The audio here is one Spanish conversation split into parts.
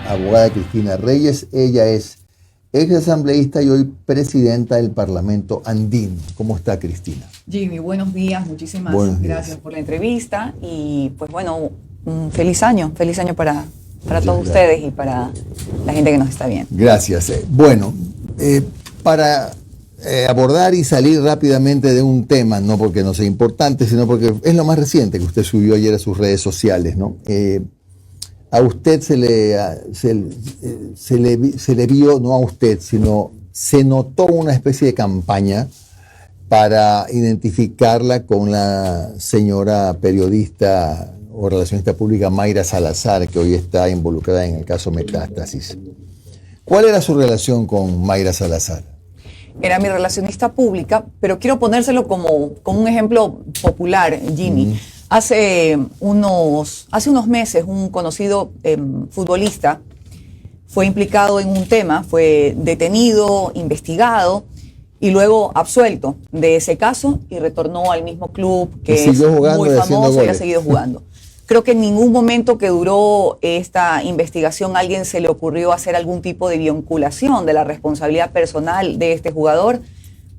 abogada Cristina Reyes. Ella es ex asambleísta y hoy presidenta del Parlamento Andino. ¿Cómo está, Cristina? Jimmy, buenos días, muchísimas buenos gracias días por la entrevista y pues bueno, un feliz año para todos gracias. Ustedes y para la gente que nos está viendo. Gracias. Para abordar y salir rápidamente de un tema, no porque no sea importante, sino porque es lo más reciente que usted subió ayer a sus redes sociales, ¿no? A usted se le vio, no a usted, sino se notó una especie de campaña para identificarla con la señora periodista o relacionista pública Mayra Salazar, que hoy está involucrada en el caso Metástasis. ¿Cuál era su relación con Mayra Salazar? Era mi relacionista pública, pero quiero ponérselo como un ejemplo popular, Jimmy. Hace unos meses un conocido futbolista fue implicado en un tema, fue detenido, investigado y luego absuelto de ese caso y retornó al mismo club que es muy famoso y ha seguido jugando. Creo que en ningún momento que duró esta investigación a alguien se le ocurrió hacer algún tipo de vinculación de la responsabilidad personal de este jugador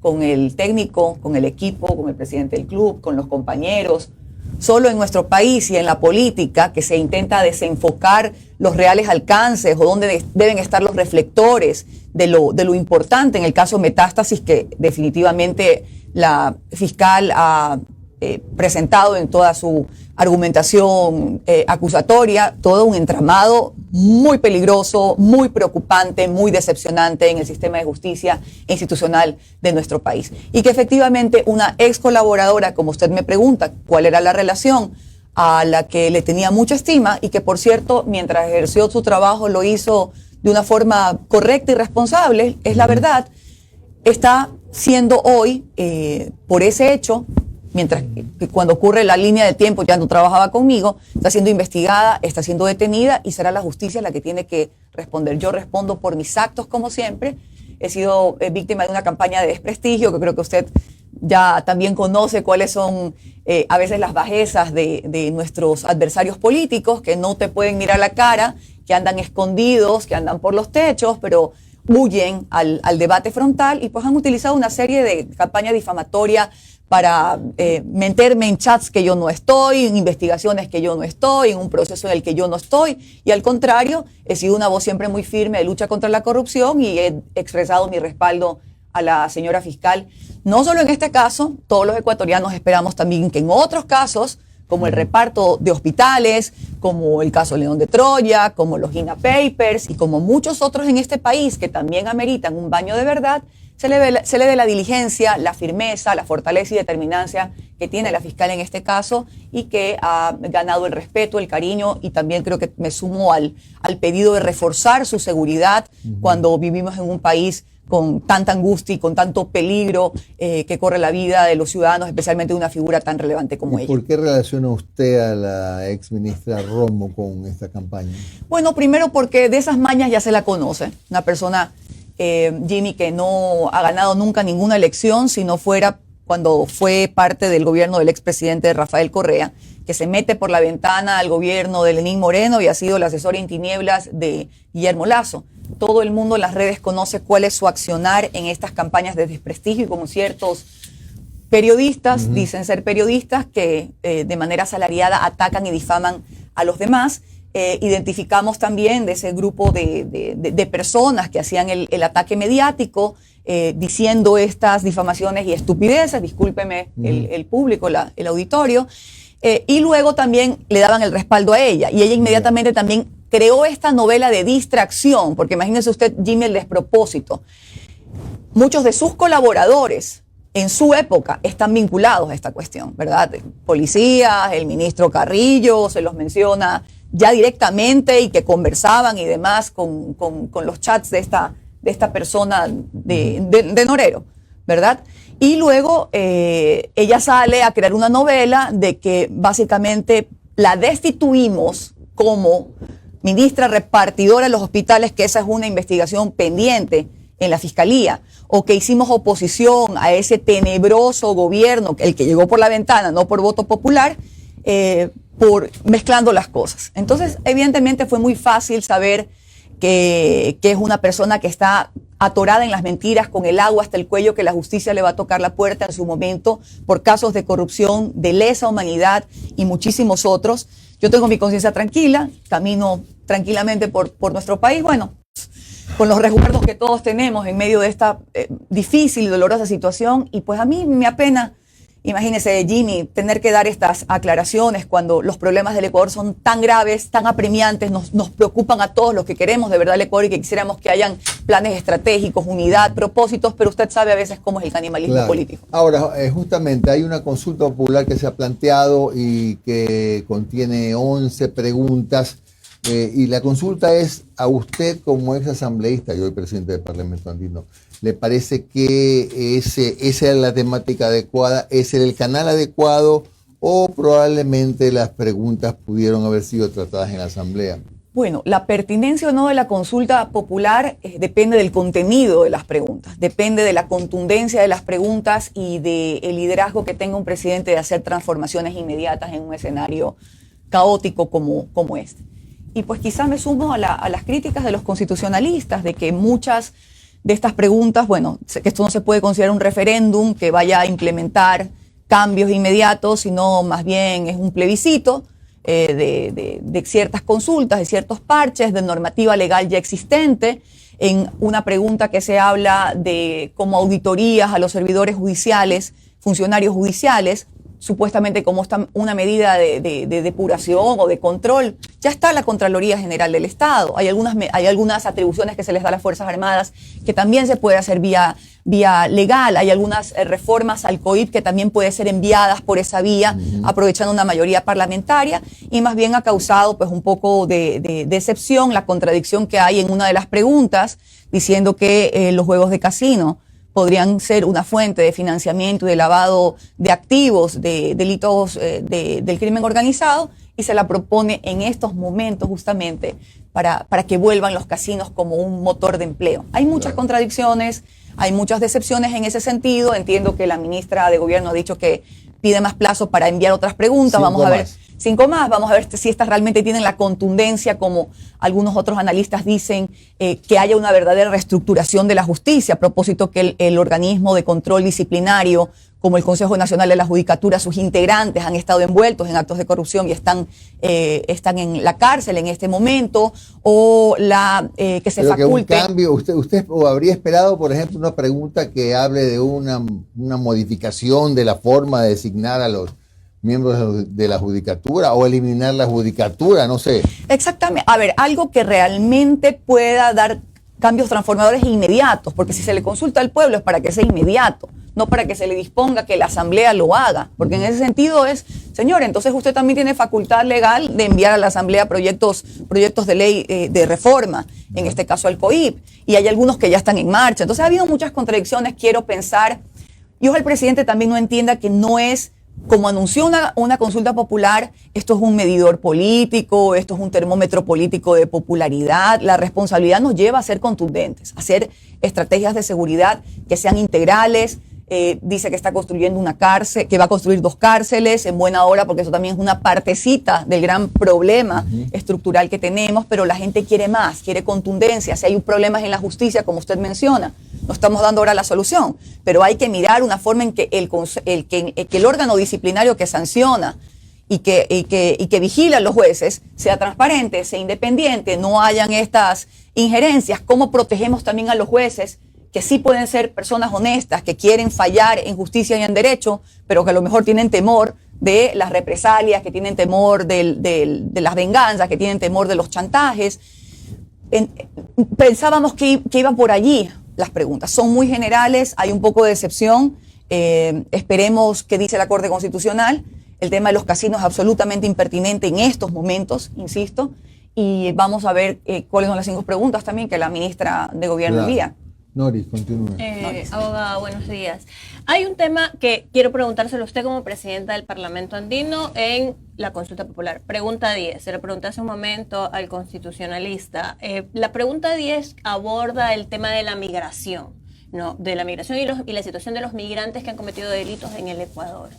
con el técnico, con el equipo, con el presidente del club, con los compañeros. Solo en nuestro país y en la política que se intenta desenfocar los reales alcances o dónde deben estar los reflectores de lo importante en el caso Metástasis, que definitivamente la fiscal ha presentado en toda su argumentación acusatoria, todo un entramado muy peligroso, muy preocupante, muy decepcionante en el sistema de justicia institucional de nuestro país. Y que efectivamente una ex colaboradora, como usted me pregunta, ¿cuál era la relación? A la que le tenía mucha estima y que, por cierto, mientras ejerció su trabajo lo hizo de una forma correcta y responsable, es la verdad, está siendo hoy, por ese hecho, mientras que cuando ocurre la línea de tiempo ya no trabajaba conmigo, está siendo investigada, está siendo detenida y será la justicia la que tiene que responder. Yo respondo por mis actos como siempre. He sido víctima de una campaña de desprestigio que creo que usted ya también conoce cuáles son a veces las bajezas de nuestros adversarios políticos, que no te pueden mirar la cara, que andan escondidos, que andan por los techos, pero huyen al debate frontal y pues han utilizado una serie de campañas difamatorias para meterme en chats que yo no estoy, en investigaciones que yo no estoy, en un proceso en el que yo no estoy. Y al contrario, he sido una voz siempre muy firme de lucha contra la corrupción y he expresado mi respaldo a la señora fiscal. No solo en este caso, todos los ecuatorianos esperamos también que en otros casos, como el reparto de hospitales, como el caso León de Troya, como los Gina Papers y como muchos otros en este país que también ameritan un baño de verdad, se le ve la diligencia, la firmeza, la fortaleza y determinancia que tiene la fiscal en este caso y que ha ganado el respeto, el cariño y también creo que me sumo al pedido de reforzar su seguridad cuando vivimos en un país con tanta angustia y con tanto peligro que corre la vida de los ciudadanos, especialmente de una figura tan relevante como ella. ¿Por qué relaciona usted a la ex ministra Romo con esta campaña? Bueno, primero porque de esas mañas ya se la conoce, una persona Jimmy, que no ha ganado nunca ninguna elección, si no fuera cuando fue parte del gobierno del expresidente Rafael Correa, que se mete por la ventana al gobierno de Lenín Moreno y ha sido el asesor en tinieblas de Guillermo Lasso. Todo el mundo en las redes conoce cuál es su accionar en estas campañas de desprestigio y como ciertos periodistas, dicen ser periodistas, que de manera asalariada atacan y difaman a los demás. Identificamos también de ese grupo de personas que hacían el ataque mediático diciendo estas difamaciones y estupideces, discúlpeme el público, el auditorio, y luego también le daban el respaldo a ella y ella inmediatamente también creó esta novela de distracción, porque imagínese usted, Jimmy, el despropósito. Muchos de sus colaboradores en su época están vinculados a esta cuestión, ¿verdad? Policías, el ministro Carrillo, se los menciona ya directamente y que conversaban y demás con los chats de esta persona de Norero, ¿verdad? Y luego ella sale a crear una novela de que básicamente la destituimos como ministra repartidora en los hospitales, que esa es una investigación pendiente en la fiscalía, o que hicimos oposición a ese tenebroso gobierno, el que llegó por la ventana, no por voto popular, por mezclando las cosas. Entonces, evidentemente fue muy fácil saber que es una persona que está atorada en las mentiras, con el agua hasta el cuello, que la justicia le va a tocar la puerta en su momento por casos de corrupción, de lesa humanidad y muchísimos otros. Yo tengo mi conciencia tranquila, camino tranquilamente por nuestro país, bueno, con los resguardos que todos tenemos en medio de esta difícil y dolorosa situación. Y pues a mí me apena, imagínese, Jimmy, tener que dar estas aclaraciones cuando los problemas del Ecuador son tan graves, tan apremiantes, nos preocupan a todos los que queremos de verdad el Ecuador y que quisiéramos que hayan planes estratégicos, unidad, propósitos, pero usted sabe a veces cómo es el canibalismo político. Ahora, justamente hay una consulta popular que se ha planteado y que contiene 11 preguntas. Y la consulta es a usted como ex asambleísta y hoy presidente del Parlamento Andino. ¿Le parece que esa es la temática adecuada, ese era el canal adecuado o probablemente las preguntas pudieron haber sido tratadas en la asamblea? Bueno, la pertinencia o no de la consulta popular depende del contenido de las preguntas, depende de la contundencia de las preguntas y del liderazgo que tenga un presidente de hacer transformaciones inmediatas en un escenario caótico como este. Y pues quizá me sumo a las críticas de los constitucionalistas, de que muchas de estas preguntas, bueno, que esto no se puede considerar un referéndum que vaya a implementar cambios inmediatos, sino más bien es un plebiscito de ciertas consultas, de ciertos parches, de normativa legal ya existente, en una pregunta que se habla de como auditorías a los servidores judiciales, funcionarios judiciales, supuestamente como una medida de depuración o de control. Ya está la Contraloría General del Estado. Hay algunas atribuciones que se les da a las Fuerzas Armadas que también se puede hacer vía legal. Hay algunas reformas al COIP que también pueden ser enviadas por esa vía, aprovechando una mayoría parlamentaria, y más bien ha causado pues un poco de decepción la contradicción que hay en una de las preguntas, diciendo que los juegos de casino podrían ser una fuente de financiamiento y de lavado de activos, de delitos del crimen organizado, y se la propone en estos momentos justamente para que vuelvan los casinos como un motor de empleo. Hay muchas contradicciones, hay muchas decepciones en ese sentido. Entiendo que la ministra de Gobierno ha dicho que pide más plazo para enviar otras preguntas. Vamos a ver 5 más. Vamos a ver si estas realmente tienen la contundencia, como algunos otros analistas dicen, que haya una verdadera reestructuración de la justicia, a propósito que el organismo de control disciplinario, como el Consejo Nacional de la Judicatura, sus integrantes han estado envueltos en actos de corrupción y están en la cárcel en este momento, o que se Pero faculte. Que un cambio, usted habría esperado, por ejemplo, una pregunta que hable de una modificación de la forma de designar a los miembros de la judicatura o eliminar la judicatura, no sé. Exactamente. A ver, algo que realmente pueda dar cambios transformadores inmediatos, porque si se le consulta al pueblo es para que sea inmediato, no para que se le disponga que la asamblea lo haga, porque en ese sentido es, señor, entonces usted también tiene facultad legal de enviar a la asamblea proyectos de ley de reforma, en este caso al COIP, y hay algunos que ya están en marcha. Entonces ha habido muchas contradicciones, quiero pensar, y ojalá el presidente también no entienda que no es, como anunció una consulta popular, esto es un medidor político, esto es un termómetro político de popularidad. La responsabilidad nos lleva a ser contundentes, a hacer estrategias de seguridad que sean integrales. Dice que está construyendo una cárcel, que va a construir 2 cárceles en buena hora, porque eso también es una partecita del gran problema estructural que tenemos, pero la gente quiere más, quiere contundencia. Si hay problemas en la justicia, como usted menciona, no estamos dando ahora la solución, pero hay que mirar una forma en que el órgano disciplinario que sanciona y que vigila a los jueces sea transparente, sea independiente, no hayan estas injerencias. ¿Cómo protegemos también a los jueces, que sí pueden ser personas honestas, que quieren fallar en justicia y en derecho, pero que a lo mejor tienen temor de las represalias, que tienen temor de las venganzas, que tienen temor de los chantajes? Pensábamos que iban por allí las preguntas. Son muy generales, hay un poco de decepción. Esperemos qué dice la Corte Constitucional. El tema de los casinos es absolutamente impertinente en estos momentos, insisto, y vamos a ver cuáles son las 5 preguntas también que la ministra de Gobierno envía. Noris, continúe. Abogada, buenos días. Hay un tema que quiero preguntárselo a usted como presidenta del Parlamento Andino en la consulta popular. Pregunta 10. Se le pregunté hace un momento al constitucionalista. La pregunta 10 aborda el tema de la migración, ¿no? De la migración y la situación de los migrantes que han cometido delitos en el Ecuador.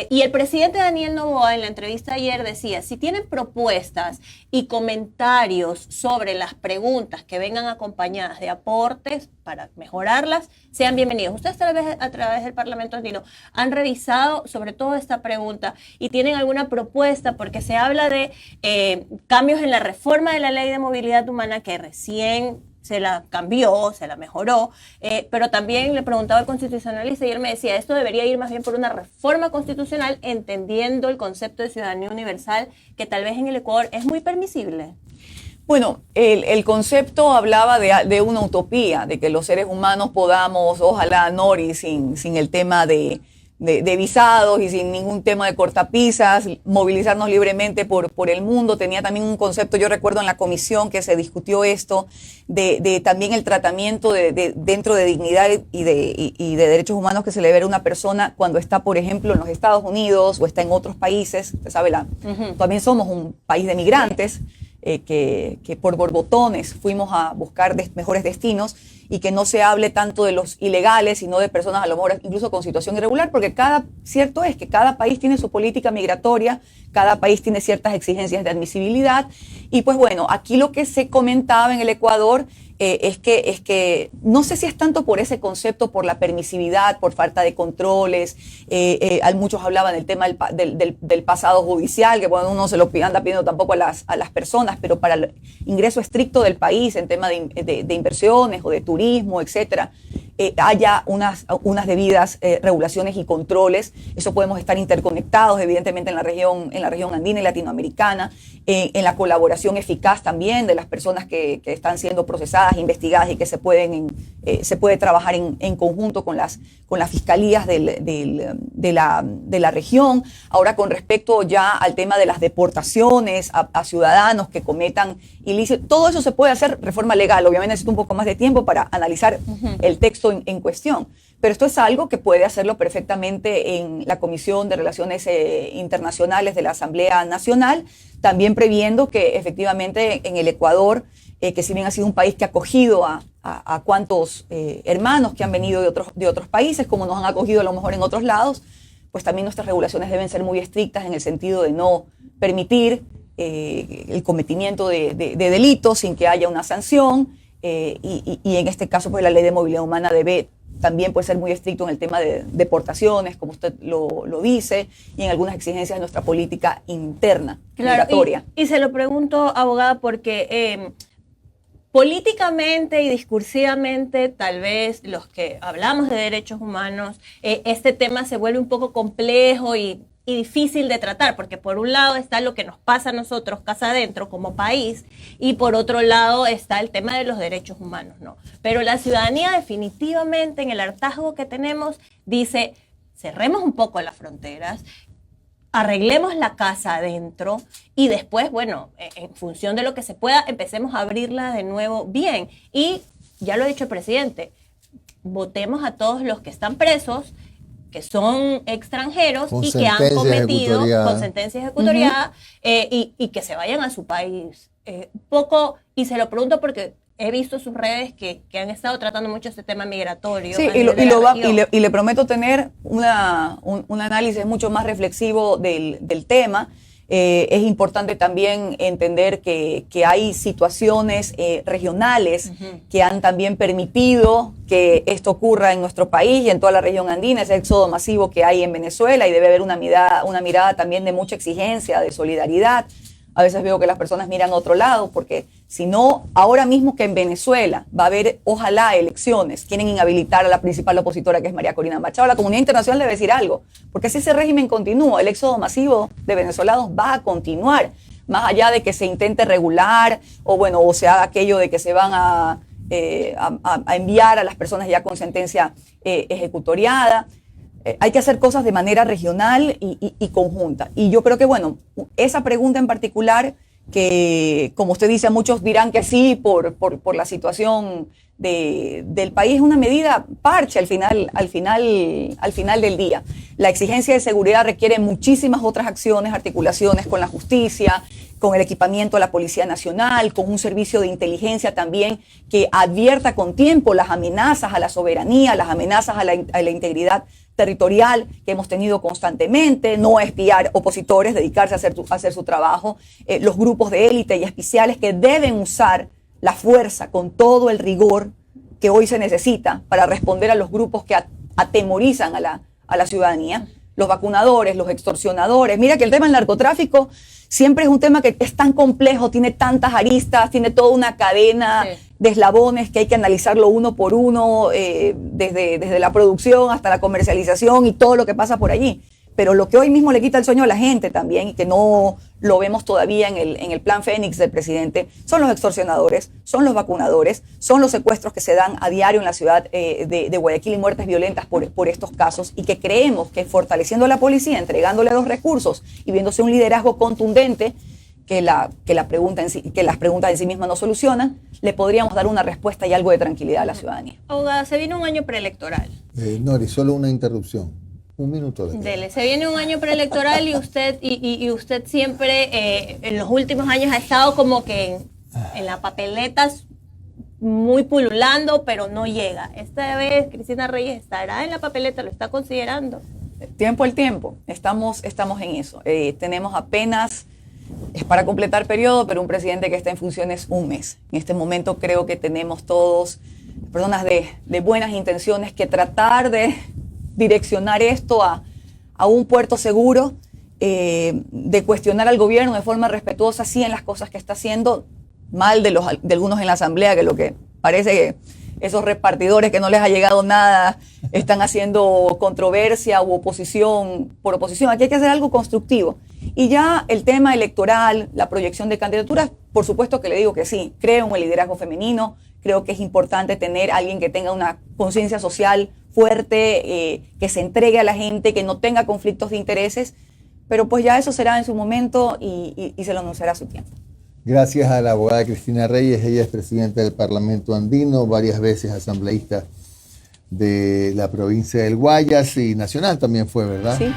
Y el presidente Daniel Noboa en la entrevista ayer decía, si tienen propuestas y comentarios sobre las preguntas que vengan acompañadas de aportes para mejorarlas, sean bienvenidos. Ustedes a través del Parlamento Andino han revisado sobre todo esta pregunta y tienen alguna propuesta, porque se habla de cambios en la reforma de la Ley de Movilidad Humana que recién se la cambió, se la mejoró, pero también le preguntaba al constitucionalista y él me decía, esto debería ir más bien por una reforma constitucional, entendiendo el concepto de ciudadanía universal, que tal vez en el Ecuador es muy permisible. Bueno, el concepto hablaba de una utopía, de que los seres humanos podamos, ojalá, Nori, sin el tema de visados y sin ningún tema de cortapisas, movilizarnos libremente por el mundo. Tenía también un concepto, yo recuerdo en la comisión que se discutió esto, de también el tratamiento dentro de dignidad y de derechos humanos que se le debe a una persona cuando está, por ejemplo, en los Estados Unidos o está en otros países. Usted sabe, también somos un país de migrantes, que por borbotones fuimos a buscar mejores destinos, y que no se hable tanto de los ilegales, sino de personas a lo mejor incluso con situación irregular, porque cierto es que cada país tiene su política migratoria, cada país tiene ciertas exigencias de admisibilidad, y pues bueno, aquí lo que se comentaba en el Ecuador es que no sé si es tanto por ese concepto, por la permisividad, por falta de controles. Muchos hablaban del tema del pasado judicial, que bueno, uno se lo anda pidiendo tampoco a las personas, pero para el ingreso estricto del país en tema de inversiones o de turismo, etcétera, haya unas debidas regulaciones y controles. Eso podemos estar interconectados, evidentemente, en la región andina y latinoamericana, en la colaboración eficaz también de las personas que están siendo procesadas, investigadas, y que se puede trabajar en conjunto con las fiscalías de la región. Ahora, con respecto ya al tema de las deportaciones a ciudadanos que cometan ilícitos, todo eso se puede hacer reforma legal. Obviamente necesito un poco más de tiempo para analizar el texto en cuestión, pero esto es algo que puede hacerlo perfectamente en la Comisión de Relaciones Internacionales de la Asamblea Nacional, también previendo que efectivamente en el Ecuador, que si bien ha sido un país que ha acogido a cuantos hermanos que han venido de otros países, como nos han acogido a lo mejor en otros lados, pues también nuestras regulaciones deben ser muy estrictas en el sentido de no permitir el cometimiento de delitos sin que haya una sanción, y en este caso pues la Ley de Movilidad Humana debe también puede ser muy estricto en el tema de deportaciones, como usted lo dice, y en algunas exigencias de nuestra política interna, migratoria. Y se lo pregunto, abogada, porque políticamente y discursivamente, tal vez los que hablamos de derechos humanos, este tema se vuelve un poco complejo y difícil de tratar, porque por un lado está lo que nos pasa a nosotros casa adentro como país, y por otro lado está el tema de los derechos humanos, ¿no? Pero la ciudadanía definitivamente, en el hartazgo que tenemos, dice, cerremos un poco las fronteras, arreglemos la casa adentro, y después, bueno, en función de lo que se pueda, empecemos a abrirla de nuevo bien. Y ya lo ha dicho el presidente, votemos a todos los que están presos, que son extranjeros y que han cometido con sentencia ejecutoriada, y que se vayan a su país. Y se lo pregunto porque he visto sus redes que han estado tratando mucho este tema migratorio. Sí, y le prometo tener un análisis mucho más reflexivo del tema. Es importante también entender que hay situaciones regionales que han también permitido que esto ocurra en nuestro país y en toda la región andina, ese éxodo masivo que hay en Venezuela, y debe haber una mirada también de mucha exigencia, de solidaridad. A veces veo que las personas miran a otro lado, porque si no, ahora mismo que en Venezuela va a haber, ojalá, elecciones, quieren inhabilitar a la principal opositora, que es María Corina Machado. La comunidad internacional debe decir algo, porque si ese régimen continúa, el éxodo masivo de venezolanos va a continuar, más allá de que se intente regular, o se haga aquello de que se van a enviar a las personas ya con sentencia ejecutoriada. Hay que hacer cosas de manera regional y conjunta. Y yo creo que, bueno, esa pregunta en particular, que como usted dice, muchos dirán que sí por la situación del país es una medida parche al final del día. La exigencia de seguridad requiere muchísimas otras acciones, articulaciones con la justicia, con el equipamiento de la Policía Nacional, con un servicio de inteligencia también que advierta con tiempo las amenazas a la soberanía, las amenazas a la integridad territorial que hemos tenido constantemente, no espiar opositores, dedicarse a hacer su trabajo, los grupos de élite y especiales que deben usar la fuerza con todo el rigor que hoy se necesita para responder a los grupos que atemorizan a la ciudadanía, los vacunadores, los extorsionadores. Mira que el tema del narcotráfico siempre es un tema que es tan complejo, tiene tantas aristas, tiene toda una cadena de eslabones que hay que analizarlo uno por uno, desde la producción hasta la comercialización y todo lo que pasa por allí. Pero lo que hoy mismo le quita el sueño a la gente también, y que no lo vemos todavía en el plan Fénix del presidente, son los extorsionadores, son los vacunadores, son los secuestros que se dan a diario en la ciudad de Guayaquil y muertes violentas por estos casos, y que creemos que fortaleciendo a la policía, entregándole los recursos y viéndose un liderazgo contundente que las preguntas en sí mismas no solucionan, le podríamos dar una respuesta y algo de tranquilidad a la ciudadanía. Abogada, se viene un año preelectoral. Nori, solo una interrupción. Un minuto. Dele, se viene un año preelectoral y usted siempre en los últimos años ha estado como que en la papeleta muy pululando, pero no llega. Esta vez Cristina Reyes estará en la papeleta, lo está considerando. Tiempo al tiempo, estamos en eso. Tenemos apenas, es para completar periodo, pero un presidente que está en funciones un mes. En este momento creo que tenemos todos personas de buenas intenciones que tratar de direccionar esto a un puerto seguro, de cuestionar al gobierno de forma respetuosa, sí, en las cosas que está haciendo, mal de algunos en la Asamblea, que lo que parece que esos repartidores que no les ha llegado nada están haciendo controversia u oposición por oposición. Aquí hay que hacer algo constructivo. Y ya el tema electoral, la proyección de candidaturas, por supuesto que le digo que sí, creo en el liderazgo femenino, creo que es importante tener a alguien que tenga una conciencia social fuerte, que se entregue a la gente, que no tenga conflictos de intereses, pero pues ya eso será en su momento y se lo anunciará a su tiempo. Gracias a la abogada Cristina Reyes, ella es presidenta del Parlamento Andino, varias veces asambleísta de la provincia del Guayas y nacional también fue, ¿verdad? Sí.